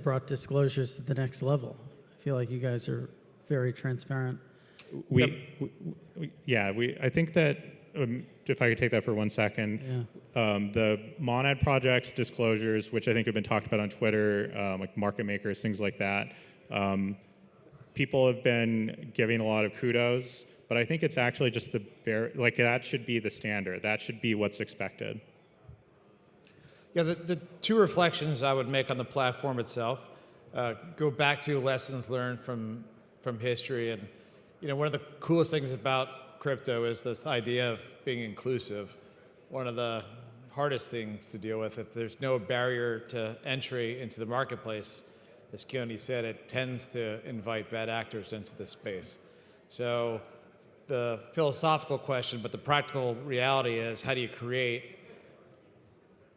brought disclosures to the next level. I feel like you guys are very transparent. I think that, if I could take that for 1 second, the Monad project's disclosures, which I think have been talked about on Twitter, like market makers, things like that, people have been giving a lot of kudos, but I think it's actually just that should be the standard. That should be what's expected. Yeah, the two reflections I would make on the platform itself go back to lessons learned from history. And one of the coolest things about crypto is this idea of being inclusive. One of the hardest things to deal with, if there's no barrier to entry into the marketplace, as Keone said, it tends to invite bad actors into the space. So the philosophical question, but the practical reality is, how do you create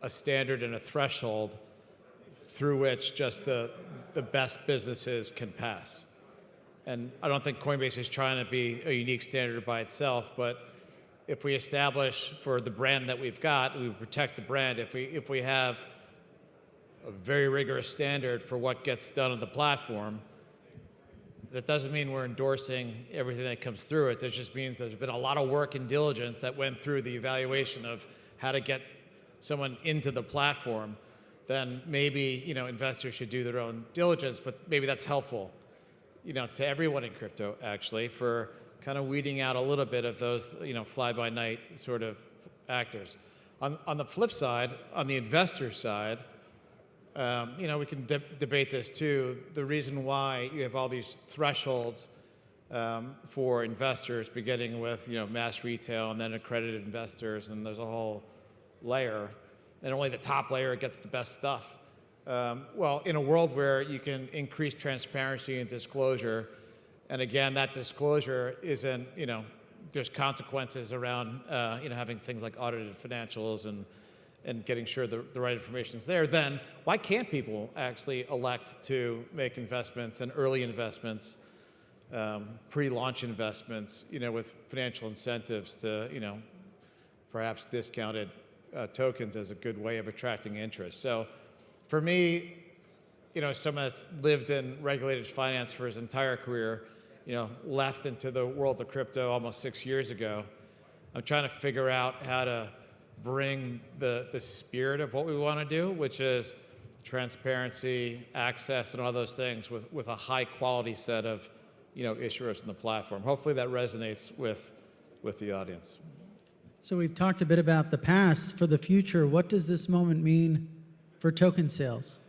a standard and a threshold through which just the best businesses can pass? And I don't think Coinbase is trying to be a unique standard by itself, but if we establish for the brand that we've got, we protect the brand. If we have a very rigorous standard for what gets done on the platform, that doesn't mean we're endorsing everything that comes through it. That just means there's been a lot of work and diligence that went through the evaluation of how to get someone into the platform. Then maybe investors should do their own diligence, but maybe that's helpful to everyone in crypto, actually, for kind of weeding out a little bit of those fly-by-night sort of actors. On the flip side, on the investor side, we can debate this too. The reason why you have all these thresholds for investors, beginning with mass retail and then accredited investors, and there's a whole layer, and only the top layer gets the best stuff. Well, in a world where you can increase transparency and disclosure, and again, that disclosure isn't, there's consequences around, having things like audited financials and getting sure the right information is there, then why can't people actually elect to make investments and early investments, pre-launch investments, with financial incentives to, perhaps discounted tokens as a good way of attracting interest? So for me, someone that's lived in regulated finance for his entire career, left into the world of crypto almost 6 years ago, I'm trying to figure out how to bring the spirit of what we want to do, which is transparency, access, and all those things with a high quality set of issuers in the platform. Hopefully that resonates with the audience. So we've talked a bit about the past. For the future, what does this moment mean for token sales?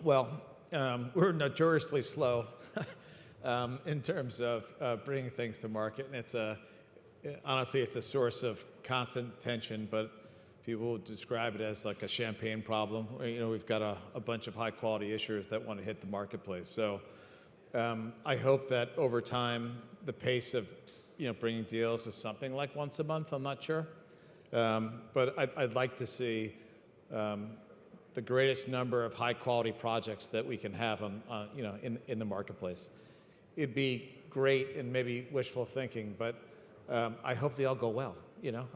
Well, we're notoriously slow in terms of bringing things to market, and honestly, it's a source of constant tension, but people describe it as like a champagne problem. We've got a bunch of high-quality issuers that want to hit the marketplace. So I hope that over time, the pace of bringing deals is something like once a month. I'm not sure, but I'd like to see the greatest number of high-quality projects that we can have in the marketplace. It'd be great and maybe wishful thinking, but I hope they all go well.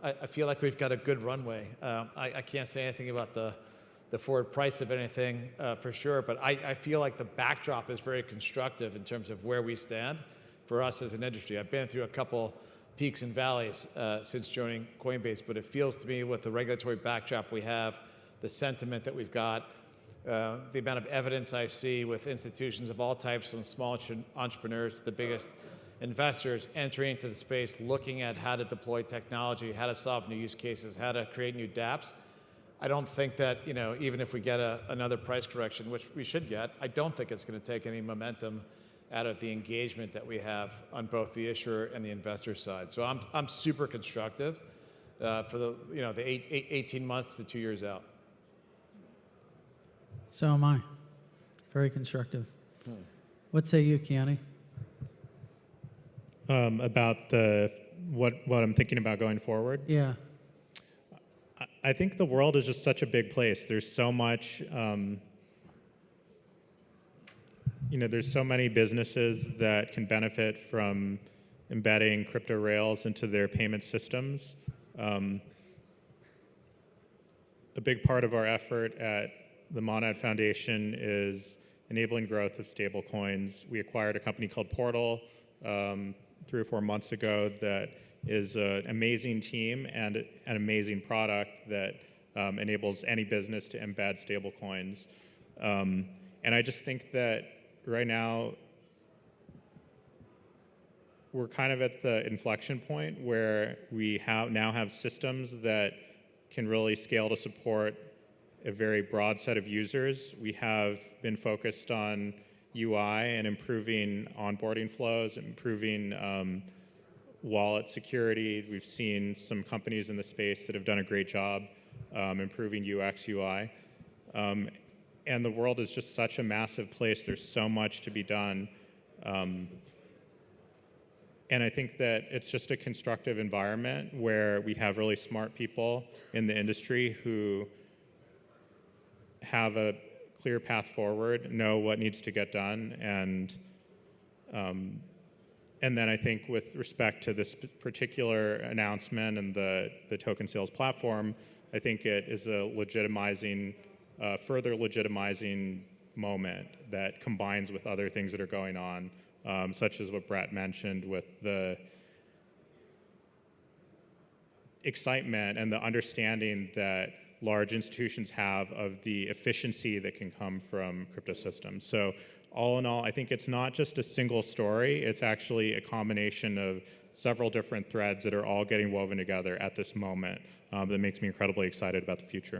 I feel like we've got a good runway. I can't say anything about the forward price of anything for sure, but I feel like the backdrop is very constructive in terms of where we stand for us as an industry. I've been through a couple peaks and valleys since joining Coinbase, but it feels to me, with the regulatory backdrop we have, the sentiment that we've got, the amount of evidence I see with institutions of all types, from small entrepreneurs to the biggest investors entering into the space, looking at how to deploy technology, how to solve new use cases, how to create new dApps. I don't think that, even if we get another price correction, which we should get, I don't think it's going to take any momentum out of the engagement that we have on both the issuer and the investor side. So I'm super constructive for the 18 months to 2 years out. So am I. Very constructive. What say you, Keone? About what I'm thinking about going forward? Yeah. I think the world is just such a big place. There's so much, there's so many businesses that can benefit from embedding crypto rails into their payment systems. A big part of our effort at the Monad Foundation is enabling growth of stablecoins. We acquired a company called Portal 3 or 4 months ago that is an amazing team and an amazing product that enables any business to embed stablecoins. And I just think that right now we're kind of at the inflection point where we now have systems that can really scale to support a very broad set of users. We have been focused on UI and improving onboarding flows, improving wallet security. We've seen some companies in the space that have done a great job improving UX, UI. And the world is just such a massive place. There's so much to be done. And I think that it's just a constructive environment where we have really smart people in the industry who have a clear path forward, know what needs to get done, and then I think with respect to this particular announcement and the token sales platform, I think it is a legitimizing, further legitimizing moment that combines with other things that are going on, such as what Brett mentioned with the excitement and the understanding that large institutions have of the efficiency that can come from crypto systems. So all in all, I think it's not just a single story, it's actually a combination of several different threads that are all getting woven together at this moment that makes me incredibly excited about the future.